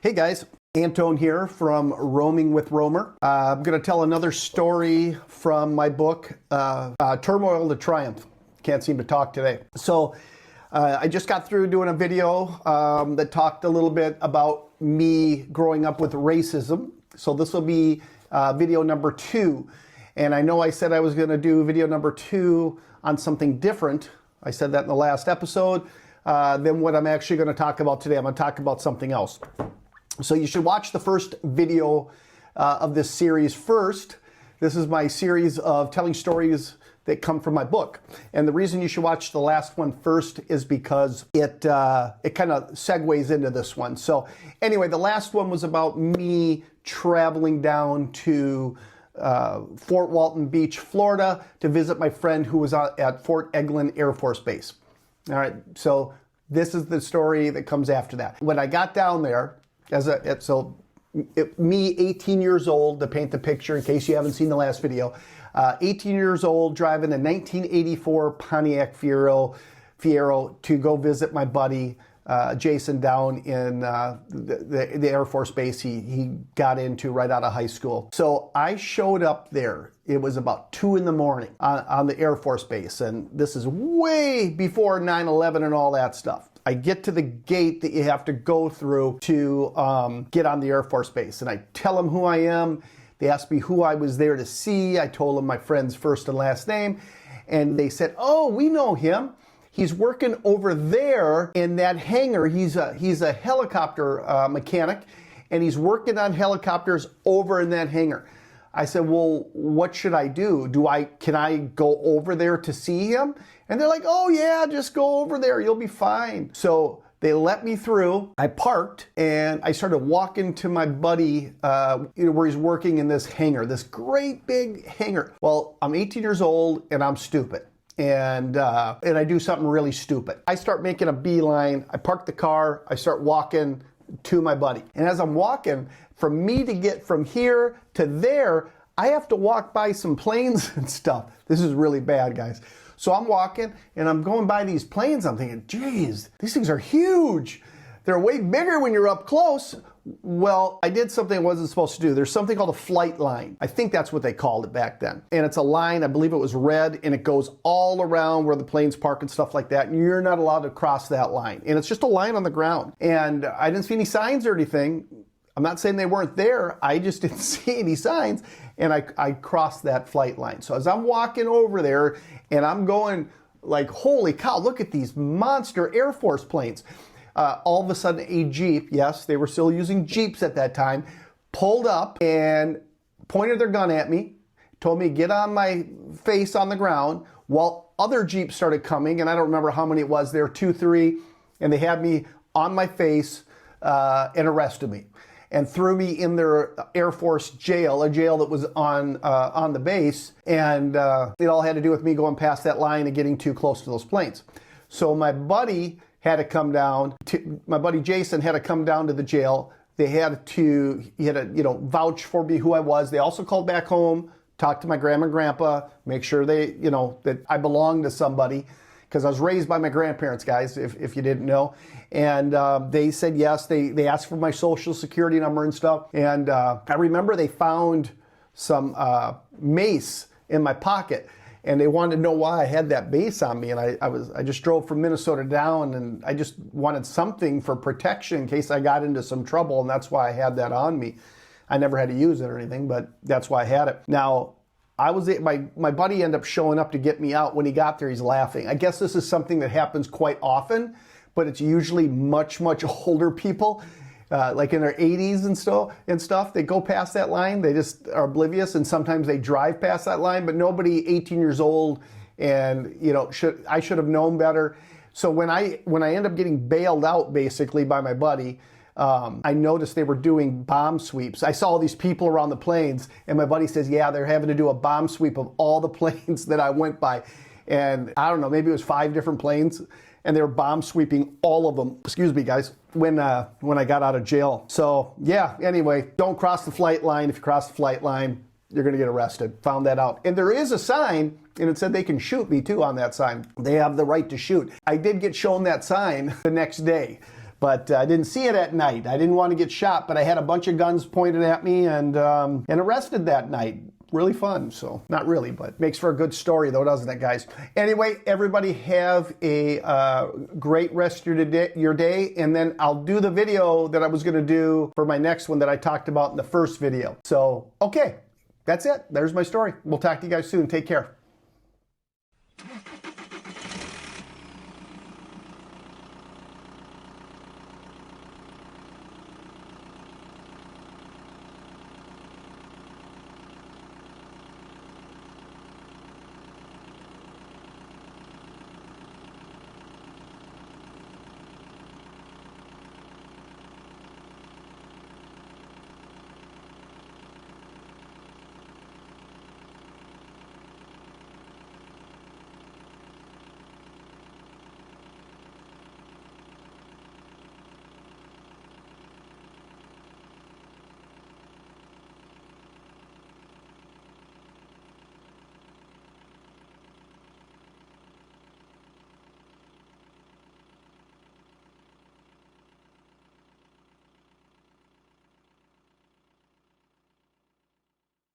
Hey guys, Antone here from Roaming with Roamer. I'm going to tell another story from my book, Turmoil to Triumph. Can't seem to talk today. So I just got through doing a video that talked a little bit about me growing up with racism. So this will be video number 2. And I know I said I was going to do video number 2 on something different. I said that in the last episode. Than what I'm actually going to talk about today. I'm going to talk about something else. So you should watch the first video of this series first. This is my series of telling stories that come from my book. And the reason you should watch the last one first is because it kind of segues into this one. So anyway, the last one was about me traveling down to Fort Walton Beach, Florida to visit my friend who was at Fort Eglin Air Force Base. All right, so this is the story that comes after that. When I got down there, me, 18 years old, to paint the picture in case you haven't seen the last video, 18 years old, driving a 1984 Pontiac Fiero to go visit my buddy Jason down in the Air Force Base he got into right out of high school. So I showed up there. It was about 2 in the morning on the Air Force Base, and this is way before 9/11 and all that stuff. I get to the gate that you have to go through to get on the Air Force Base, and I tell them who I am. They asked me who I was there to see. I told them my friend's first and last name, and they said, "Oh, we know him. He's working over there in that hangar. He's a helicopter mechanic, and he's working on helicopters over in that hangar." I said, "Well, what should I do? Can I go over there to see him?" And they're like, "Oh yeah, just go over there. You'll be fine." So they let me through. I parked and I started walking to my buddy where he's working in this hangar, this great big hangar. Well, I'm 18 years old and I'm stupid. And I do something really stupid. I start making a beeline. I park the car. I start walking to my buddy. And as I'm walking, for me to get from here to there, I have to walk by some planes and stuff. This is really bad, guys. So I'm walking and I'm going by these planes. I'm thinking, geez, these things are huge. They're way bigger when you're up close. Well, I did something I wasn't supposed to do. There's something called a flight line. I think that's what they called it back then. And it's a line, I believe it was red, and it goes all around where the planes park and stuff like that. And you're not allowed to cross that line. And it's just a line on the ground. And I didn't see any signs or anything. I'm not saying they weren't there. I just didn't see any signs. And I crossed that flight line. So as I'm walking over there and I'm going like, holy cow, look at these monster Air Force planes. All of a sudden a Jeep, yes, they were still using Jeeps at that time, pulled up and pointed their gun at me, told me to get on my face on the ground, while other Jeeps started coming, and I don't remember how many it was, there were 2, 3, and they had me on my face and arrested me and threw me in their Air Force jail, a jail that was on the base, and it all had to do with me going past that line and getting too close to those planes. So my buddy had to come down. My buddy Jason had to come down to the jail. He had to vouch for me who I was. They also called back home, talked to my grandma and grandpa, make sure that I belonged to somebody, because I was raised by my grandparents, guys, if you didn't know. And they said yes. They asked for my social security number and stuff. And I remember they found some mace in my pocket. And they wanted to know why I had that base on me, and I just drove from Minnesota down, and I just wanted something for protection in case I got into some trouble, and that's why I had that on me. I never had to use it or anything, but that's why I had it. Now, my buddy ended up showing up to get me out. When he got there, he's laughing. I guess this is something that happens quite often, but it's usually much, much older people. Like in their 80s and stuff, they go past that line. They just are oblivious, and sometimes they drive past that line. But nobody 18 years old, and I should have known better. So when I end up getting bailed out basically by my buddy, I noticed they were doing bomb sweeps. I saw all these people around the planes, and my buddy says, "Yeah, they're having to do a bomb sweep of all the planes that I went by." And I don't know, maybe it was 5 different planes, and they were bomb sweeping all of them. Excuse me, guys. When I got out of jail. So yeah, anyway, don't cross the flight line. If you cross the flight line, you're gonna get arrested. Found that out. And there is a sign, and it said they can shoot me too on that sign. They have the right to shoot. I did get shown that sign the next day, But I didn't see it at night. I didn't want to get shot, but I had a bunch of guns pointed at me and arrested that night. Really fun. So not really, but makes for a good story though, doesn't it, guys? Anyway, everybody have a great rest of your day, and then I'll do the video that I was going to do for my next one that I talked about in the first video. So, okay, that's it. There's my story. We'll talk to you guys soon. Take care.